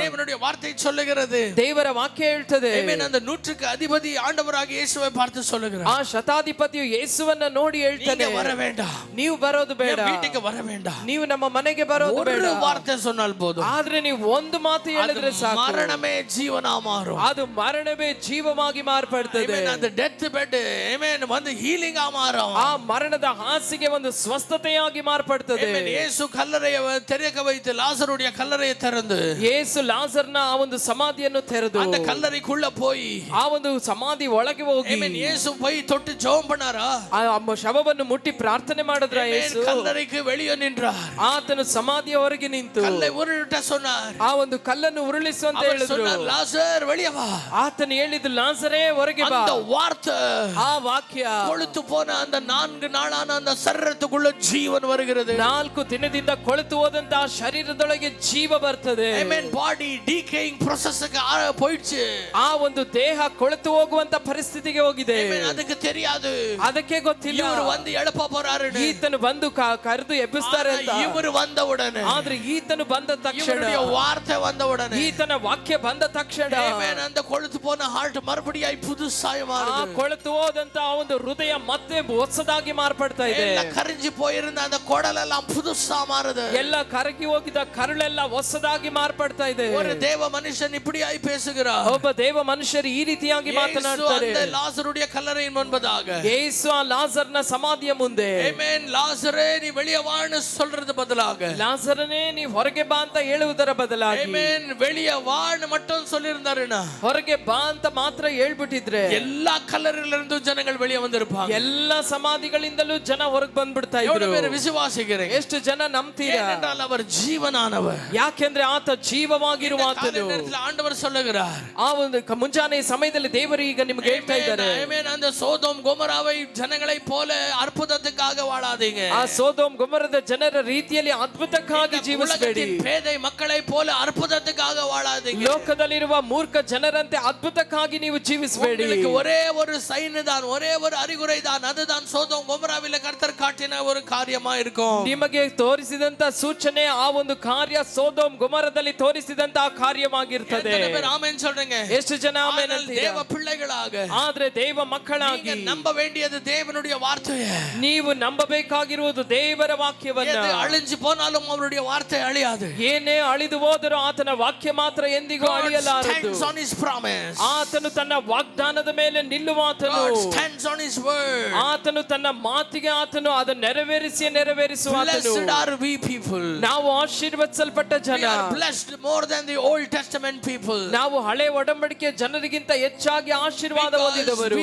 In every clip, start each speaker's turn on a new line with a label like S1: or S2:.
S1: தேவனுடைய வார்த்தை சொல்லுகிறது,
S2: ದೇವರ ವಾಕ್ಯ ಹೇಳ್ತದೆ.
S1: ಆಮೆನ್. அந்த நூற்றுக்கு அதிபதி ஆண்டவராகிய இயேசுவை பார்த்து சொல்லுகிறார்,
S2: ಆ ಶತಾಧಿಪತಿಯು ಯೇಸುವನ್ನ ನೋಡಿ ಹೇಳ್ತಾನೆ,
S1: நீங்க வர வேண்டாம்,
S2: ನೀವು ಬರೋದು ಬೇಡ,
S1: வீட்டுக்கு வர வேண்டாம்,
S2: ನೀವು ನಮ್ಮ ಮನೆಗೆ ಬರೋದು ಬೇಡ.
S1: ஒரு வார்த்தை சொன்னால் போதும்,
S2: ಆದ್ರೆ ನೀವು ಒಂದು ಮಾತು ಹೇಳಿದ್ರೆ ಸಾಕು,
S1: மரணமே ஜீவனா மாறும்.
S2: ಅದು ಮರಣವೇ ಜೀವವಾಗಿ ಮಾರ್ಪಡ್ತದೆ.
S1: ಆಮೆನ್. அந்த டெத் பெட் ஆமென் வந்து ஹீலிங்கா மாறும்.
S2: ಆ ಮರಣದ ಹಾಸಿಗೆ ಒಂದು ಸ್ವಸ್ಥತೆಯಾಗಿ ಮಾರ್ಪಡ್ತದೆ.
S1: ಆಮೆನ್. ಯೇಸು ಕಲ್ಲರೆಯ ತೆರೆಕ வைத்து லாசருடைய கல்லறையை திறந்து,
S2: ಯೇಸು ಲಾಜರ್ನ ಆ ಒಂದು ಸಮಾಧಿಯನ್ನು ತೆರೆದು
S1: அந்த கல்லறைக்குள்ள போய்
S2: ಆ ಒಂದು ಸಮಾಧಿ ಒಳಗೆ ಹೋಗಿ,
S1: ಆಮೆನ್, ಯೇಸು போய் தொட்டு ஜெபம் பண்ணாரா,
S2: ಆ ಶವವನ್ನು ಮುಟ್ಟಿ ಪ್ರಾರ್ಥನೆ ಮಾಡಿದ್ರ ಯೇಸು.
S1: கல்லறைக்கு வெளியே நின்றார்.
S2: ಆತನು ಸಮಾಧಿಯ ಹೊರಗೆ ನಿಂತು
S1: கல்லை உருட்ட சொன்னார்.
S2: ಆ ಒಂದು ಕಲ್ಲನ್ನು ಉರುಳಿಸು ಅಂತ ಹೇಳಿದ್ರು.
S1: லாசர் வெளியே வா.
S2: ಆತನು ಹೇಳಿದ್ದು, ಲಾಜರೇ ಹೊರಗೆ ಬಾ.
S1: அந்த வார்த்தை,
S2: ಆ ವಾಕ್ಯ,
S1: கொழுத்து போன அந்த 4 நாளான அந்த சரீரத்துக்குள்ள ஜீவன் வருகிறது.
S2: 4 ದಿನದಿಂದ ಕೊಳೆತು ಹೋದಂತಹ ಶರೀರದೊಳಗೆ ಜೀವ ಬರ್ತದೆ.
S1: ಆಮೆನ್. ಬಾಡಿ ಡಿಕೇಯಿಂಗ್ ಪ್ರೊಸೆಸ್ ಗೆ போயிடுச்சு.
S2: ಆ ಒಂದು ದೇಹ ಕೊಳೆತು ಹೋಗುವಂತ ಪರಿಸ್ಥಿತಿಗೆ ಹೋಗಿದೆ.
S1: ಆಮೆನ್. ಅದಕ್ಕೆ தெரியாது,
S2: ಅದಕ್ಕೆ ಗೊತ್ತಿಲ್ಲ
S1: ಇವರು வந்து ಎಳಪ போறாரு,
S2: ಈತನು ಬಂದು ಕರೆದು ಎಬ್ಬಿಸ್ತಾರೆ ಅಂತ.
S1: ಇವರು ಬಂದ ಉಡನೆ,
S2: ಆದ್ರೆ ಈತನು ಬಂದ ತಕ್ಷಣ,
S1: ವಾರ್ತೆ ಬಂದ ಉಡನೆ,
S2: ಈತನ ವಾಕ್ಯ ಬಂದ ತಕ್ಷಣ,
S1: ಆಮೆನ್, அந்த கொழுத்து போன ஹார்ட் மறுபடியும் புதுசாய் மாறுது.
S2: ಆ ಕೊಳೆತು ಹೋದಂತ ಒಂದು ಹೃದಯ ಮತ್ತೆ ಹೊಸದಾಗಿ ಮಾರ್ಪಡ್ತಾ ಇದೆ.
S1: ಎಲ್ಲ ಕರಗಿ போயிருந்த அந்த குடலெல்லாம் புதுசா மாறுது.
S2: ಎಲ್ಲ ಕರಗಿ ಹೋಗಿದ ಕರುಳೆಲ್ಲ ಹೊಸದಾಗಿ ಮಾರ್ಪಡ್ತಾ ಇದೆ.
S1: ஒரு தேவ மனுஷன் இப்படியாய் பேசுகிறார்.
S2: ಒಬ್ಬ ದೇವ ಮನುಷ್ಯರು ಈ ರೀತಿಯಾಗಿ ಮಾತನಾಡ್ತಾರೆ.
S1: அந்த லாசருடைய கல்லறையின் முன்பதாக
S2: ಯೇಸು ಆ ಲಾಜರ್ನ ಸಮಾಧಿಯ ಮುಂದೆ,
S1: ಆಮೆನ್, ಲಾಸರೇ ನೀ வெளியே வான்னு சொல்றது பதிலாக,
S2: ಲಾಜರನೇ ನೀ ಹೊರಗೆ ಬಾ ಅಂತ ಹೇಳುವುದರ ಬದಲಾಗಿ,
S1: ಆಮೆನ್, வெளியே வான்னு மட்டும் சொல்லிருந்தாருன்னா,
S2: ಹೊರಗೆ ಬಾ ಅಂತ ಮಾತ್ರ ಹೇಳ್ಬಿಟ್ಟಿದ್ರೆ
S1: எல்லா கல்லறையிலிருந்து ஜனங்கள் வெளியே வந்திருப்பாங்க.
S2: ಎಲ್ಲ ಸಮಾಧಿಗಳಿಂದಲೂ ಜನ ಹೊರಗೆ ಬಂದ್ಬಿಡ್ತಾ ಇದ್ರು.
S1: ವಿಶ್ವಾಸಿಗರೇ,
S2: ಎಷ್ಟು ಜನ ನಂಬ್ತೀರಾ?
S1: ஏனென்றால் அவர் ஜீவனானவர்.
S2: ಯಾಕೆಂದ್ರೆ ಆತ ಜೀವವಾಗಿರುವ ಆತನು.
S1: ஆண்டவர் சொல்லுகிறார்,
S2: ಆ ಒಂದು ಮುಂಜಾನೆ ಸಮಯದಲ್ಲಿ ದೇವರು ಈಗ ನಿಮಗೆ ಹೇಳ್ತಾ ಇದ್ದಾರೆ,
S1: ಆಮೆನ್, அந்த சோதோம் கொமோராவை ஜனங்களை போல அற்புதத்துக்காக வாழாதீங்க.
S2: ಆ ಸೋದೋಮ್ ಗೊಮೋರದ ಜನರ ರೀತಿಯಲ್ಲಿ ಅದ್ಭುತಕ್ಕಾಗಿ ಜೀವಿಸಬೇಡಿ.
S1: பேதை மக்களை போல அற்புதத்துக்காக வாழாதீங்க.
S2: ಲೋಕದಲ್ಲಿರುವ ಮೂರ್ಖ ಜನರಂತೆ ಅದ್ಭುತಕ್ಕಾಗಿ ನೀವು ಜೀವಿಸಬೇಡಿ.
S1: ஒரே ஒரு சைன் தான், ஒரே ஒரு அறிகுறை தான், அதுதான் சோதோம் கொமோராவில கர்த்தர் காட்டின ஒரு காரியமா இருக்கும்.
S2: ನಿಮಗೆ ತೋರಿಸಿದಂತ ಸೂಚನೆ, ಆ ಒಂದು ಕಾರ್ಯ ಸೋದೋಮ್ ಗೊಮೋರದಲ್ಲಿ ತೋರಿಸಿದಂತ ಕಾರ್ಯವಾಗಿರ್ತದೆ.
S1: ಆಮೆನ್ சொல்றீங்க?
S2: ಎಷ್ಟು ಜನ ಆಮೆನ್ ಅಂತೀರಾ?
S1: ದೇವ பிள்ளைகளாக,
S2: ಆದ್ರೆ ದೇವ ಮಕ್ಕಳಾಗಿ
S1: நீங்க நம்ப வேண்டியது தேவனுடைய வார்த்தையை.
S2: ನೀವು ನಂಬಬೇಕಾಗಿರುವುದು ದೇವರ ವಾಕ್ಯವನ್ನ.
S1: ಅಳಿஞ்சு போனாலும் அவருடைய வார்த்தை அழியாது.
S2: ಏನೇ ಅಳಿದು ಹೋದರೂ ಆತನ ವಾಕ್ಯ ಮಾತ್ರ ಎಂದಿಗೂ ಅಳಿಯಲಾರದು. ಆತನು ತನ್ನ ವಾಗ್ದಾನದ ಮೇಲೆ ನಿಲ್ಲುವಾತನು. ಆತನು ತನ್ನ ಮಾತಿಗೆ ಆತನು ಅದನ್ನು ನೆರವೇರಿಸುವಾತನು. ನಾವು ಆಶೀರ್ವದಿಸಲ್ಪಟ್ಟ ಜನ. ನಾವು ಹಳೆ ಒಡಂಬಡಿಕೆಯ ಜನರಿಗಿಂತ ಹೆಚ್ಚಾಗಿ ಆಶೀರ್ವಾದ ಹೊಂದಿದವರು.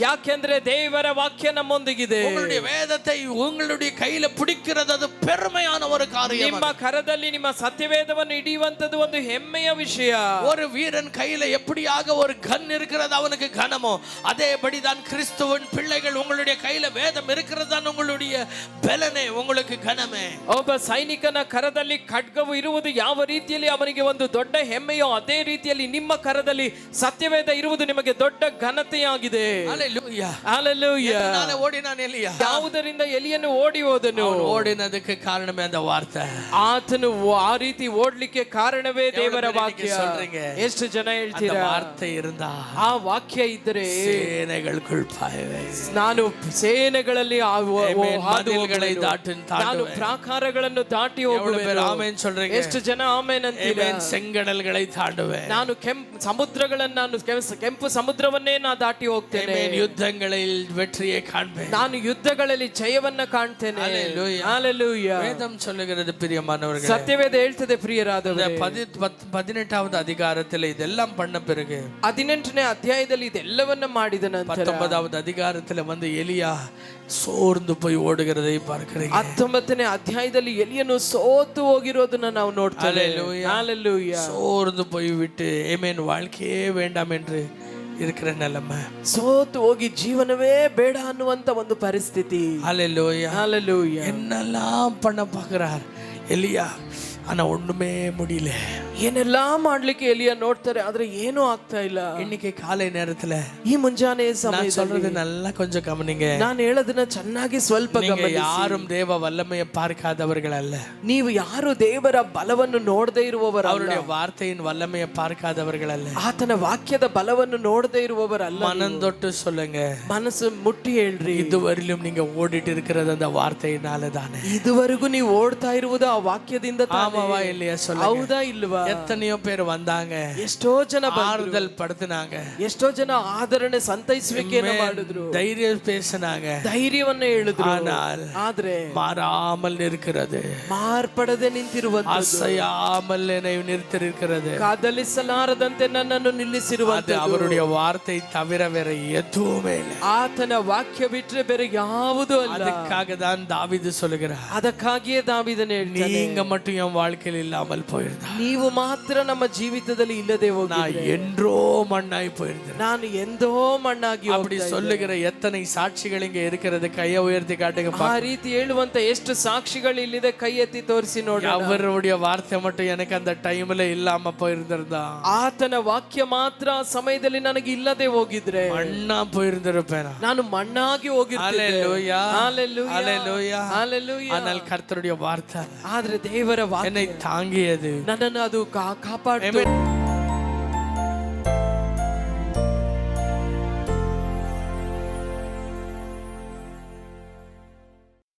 S2: ಯಾಕೆಂದ್ರೆ ದೇವರ ವಾಕ್ಯ ನಮ್ಮೊಂದಿಗಿದೆ.
S1: ವೇದத்தை உங்களுடைய கையில பிடிக்கிறது அது பெருமையான ஒரு காரியம்.
S2: ನಿಮ್ಮ ಕರದಲ್ಲಿ ನಿಮ್ಮ ಸತ್ಯವೇದವನ್ನು ಹಿಡಿಯುವಂತದ್ದು ಒಂದು ಹೆಮ್ಮೆಯ ವಿಷಯ.
S1: ஒரு வீரன் கையில எப்படியாக ஒரு கன் இருக்கிறது அவனுக்கு கனமோ, அதேபடிதான் கிறிஸ்துவின் பிள்ளைகள் உங்களுடைய கையில வேதம் இருக்கிறது தான் உங்களுடைய பலனே, உங்களுக்கு கனமே.
S2: ಒಬ್ಬ ಸೈನಿಕನ ಕರದಲ್ಲಿ ಖಡ್ಗವು ಇರುವುದು ಯಾವ ರೀತಿಯಲ್ಲಿ ಅವನಿಗೆ ಒಂದು ದೊಡ್ಡ ಹೆಮ್ಮೆಯೋ, ಅದೇ ರೀತಿಯಲ್ಲಿ ನಿಮ್ಮ ಕರದಲ್ಲಿ ಸತ್ಯವೇದ ಇರುವುದು ನಿಮಗೆ ದೊಡ್ಡ ಘನತೆಯಾಗಿದೆ.
S1: Hallelujah,
S2: hallelujah.
S1: ನಾನು ಓಡಿನಾನೆ ಎಲಿಯ.
S2: ಯಾವುದರಿಂದ ಎಲಿಯನು ಓಡಿ ಹೋದನು?
S1: ಓಡಿನದಕ್ಕೆ ಕಾರಣವೇ அந்த ವಾರ್ತೆ.
S2: ಆತನು ಆ ರೀತಿ ಓಡ್ಲಿಕ್ಕೆ ಕಾರಣವೇ ದೇವರ ವಾಕ್ಯ. ಎಷ್ಟು ಜನ ಹೇಳ್ತೀರಾ?
S1: ವಾರ್ತೆ ಇರಂದ,
S2: ಆ ವಾಕ್ಯ ಇದ್ದರೆ
S1: ಸೇನೆಗಳು ಪಾಯವೆ.
S2: ನಾನು ಸೇನೆಗಳಲ್ಲಿ
S1: ನಾನು
S2: ಪ್ರಾಕಾರಗಳನ್ನು ದಾಟಿ ಹೋಗುವೆನು.
S1: ಆಮೆನ್ சொல்றீங்க?
S2: ಎಷ್ಟು ಜನ ಆಮೆನ್ ಅಂತೀರಾ?
S1: செங்கடல்களை தாண்டுವೆ.
S2: ನಾನು ಸಮುದ್ರಗಳನ್ನು, ನಾನು ಕೆಂಪು ಸಮುದ್ರವನ್ನೇ ನಾನು ದಾಟಿ ಹೋಗ್ತೇನೆ.
S1: ಯುದ್ಧಗಳಲ್ಲಿ வெற்றியை காண்பேன்.
S2: ನಾನು ಯುದ್ಧಗಳಲ್ಲಿ ಜಯವನ್ನ ಕಾಣ್ತೇನೆ. ಹಲ್ಲೆಲೂಯಾ.
S1: வேதம் சொல்லுகிறது பிரியமானவர்களே,
S2: ಸತ್ಯವೇದ ಹೇಳ್ತದೆ ಪ್ರಿಯರಾದವರೇ,
S1: 18வது அதிகாரத்தில் இதெல்லாம் பண்ண பிறகு
S2: 18ನೇ ಅಧ್ಯಾಯದಲ್ಲಿ ಇದೆಲ್ಲವನ್ನ ಮಾಡಿದ ನಂತರ
S1: 19வது அதிகாரத்தில் வந்து எலியா ಸೋರ್ದು போய் ಓಡುகிறதை பார்க்கிறீங்க.
S2: 19ನೇ ಅಧ್ಯಾಯದಲ್ಲಿ ಎಲಿಯನು ಸೋತು ಹೋಗಿರೋದನ್ನ ನಾವು ನೋಡ್ತೇವೆ. ಹಲ್ಲೆಲೂಯಾ.
S1: ಸೋರ್ದು போய் விட்டு ஆமென் வாழ்க்கையே வேண்டாம் என்று இருக்கிற நிலைமை,
S2: ಸೋತು ಹೋಗಿ ಜೀವನವೇ ಬೇಡ ಅನ್ನುವಂತ ಒಂದು ಪರಿಸ್ಥಿತಿ.
S1: ஹல்லேலூயா,
S2: ஹல்லேலூயா.
S1: என்னெல்லாம் பண்ண பார்க்கிறார் எலியா, ஆனா ஒண்ணுமே முடியல.
S2: ಏನೆಲ್ಲಾ ಮಾಡ್ಲಿಕ್ಕೆ ಎಲಿಯ ನೋಡ್ತಾರೆ, ಆದ್ರೆ ಏನೂ ಆಗ್ತಾ ಇಲ್ಲ.
S1: இன்னைக்கு காலை நேரத்துல
S2: ಈ ಮುಂಜಾನೆ
S1: நான்
S2: ಸಮಯದಲ್ಲಿ
S1: சொல்றது நல்லா கொஞ்சம் கவனிங்க.
S2: ನಾನು ಹೇಳೋದನ್ನ ಚೆನ್ನಾಗಿ ಸ್ವಲ್ಪ
S1: நீங்க
S2: ಗಮನಿಸಿ.
S1: யாரும் தேவ வல்லமையை பார்க்காதவர்கள் அல்ல.
S2: ನೀವು ಯಾರು ದೇವರ ಬಲವನ್ನು ನೋಡದೇ ಇರುವವರಲ್ಲ.
S1: அவருடைய வார்த்தையின் வல்லமையை பார்க்காதவர்கள் அல்ல.
S2: ಆತನ ವಾಕ್ಯದ ಬಲವನ್ನು ನೋಡದೇ ಇರುವವರಲ್ಲ.
S1: மனம் தொட்டு சொல்லுங்க,
S2: ಮನಸ್ಸು ಮುಟ್ಟಿ ಹೇಳ್ರಿ,
S1: இதுவரையிலும் நீங்க ஓடிட்டு இருக்கிறது அந்த வார்த்தையினால தானே.
S2: ಇದುವರೆಗೂ ನೀವು ಓಡ್ತಾ ಇರುವುದು ಆ ವಾಕ್ಯದಿಂದ ತಾನೇ.
S1: ஆமாவா இல்லையா சொல்லுங்க.
S2: ಹೌದಾ ಇಲ್ವಾ?
S1: எத்தனையோ பேர் வந்தாங்க,
S2: ಎಷ್ಟೋ ಜನ
S1: ஆறுதல் படுத்தினாங்க,
S2: ಎಷ್ಟೋ ಜನ ಆದರಣೆ ಸಂತೈಸುವಿಕೆಯನ್ನು ಮಾಡಿದ್ರು,
S1: தைரியம் பேசினாங்க,
S2: ಧೈರ್ಯವನ್ನು ಹೇಳಿದ್ರು. ಆದ್ರೆ
S1: மாறாமல் இருக்கிறது,
S2: ಮಾರ್ಪಡದೆ ನಿಂತಿರುವಂತದ್ದು,
S1: அசையாமல் என்னை நிறுத்திருக்கிறது,
S2: ಕದಲಿಸಲಾರದಂತೆ ನನ್ನನ್ನು ನಿಲ್ಲಿಸಿರುವಂತದ್ದು
S1: அவருடைய வார்த்தை தவிர வேற எதுவுமே இல்லை.
S2: ಆತನ ವಾಕ್ಯ ಬಿಟ್ರೆ ಬೇರೆ ಯಾವುದೂ ಅಲ್ಲ.
S1: அதுக்காக தான் தாவீது சொல்லுகிறார்,
S2: ಅದಕ್ಕಾಗಿಯೇ ದಾವೀದನು ಹೇಳ್ತಾನೆ,
S1: நீங்க மட்டும் என் வாழ்க்கையில் இல்லாமல் போயிருந்தா
S2: ನೀವು ಮಾತ್ರ ನಮ್ಮ ಜೀವಿತದಲ್ಲಿ ಇಲ್ಲದೆ
S1: நான்
S2: ಹೋಗಿದ್ರೆ
S1: என்றோ மண்ணாய் போயிருந்தேன்.
S2: ನಾನು ಎಂದೋ ಮಣ್ಣಾಗಿ
S1: அப்படி சொல்லுகிற எத்தனை சாட்சிகள் இங்க இருக்கிறது? கையை உயர்த்தி காட்டுங்க.
S2: ಆ ರೀತಿ ಹೇಳುವಂತ ಎಷ್ಟು ಸಾಕ್ಷಿಗಳು ಇಲ್ಲಿದೆ, ಕೈ ಎತ್ತಿ ತೋರಿಸಿ ನೋಡಿ.
S1: அவருடைய வார்த்தை மட்டும் எனக்கு அந்த டைம்ல இல்லாம போயிருந்திருந்தா,
S2: ಆತನ ವಾಕ್ಯ ಮಾತ್ರ ಆ ಸಮಯದಲ್ಲಿ ನನಗೆ ಇಲ್ಲದೆ ಹೋಗಿದ್ರೆ
S1: மண்ணா போயிருந்திருப்பேன்.
S2: ನಾನು ಮಣ್ಣಾಗಿ ಹೋಗಿರ್ತಿದ್ದೆ.
S1: ஹalleluya,
S2: ஹalleluya,
S1: ஹalleluya,
S2: ஹalleluya.
S1: ஆனால் கர்த்தருடைய வார்த்தை
S2: ಆದ್ರೆ ದೇವರ ವಾಕ್ಯ
S1: என்னை தாங்கியது.
S2: ನನ್ನನ್ನು ಅದು ಕಾಪಾಡಿತು.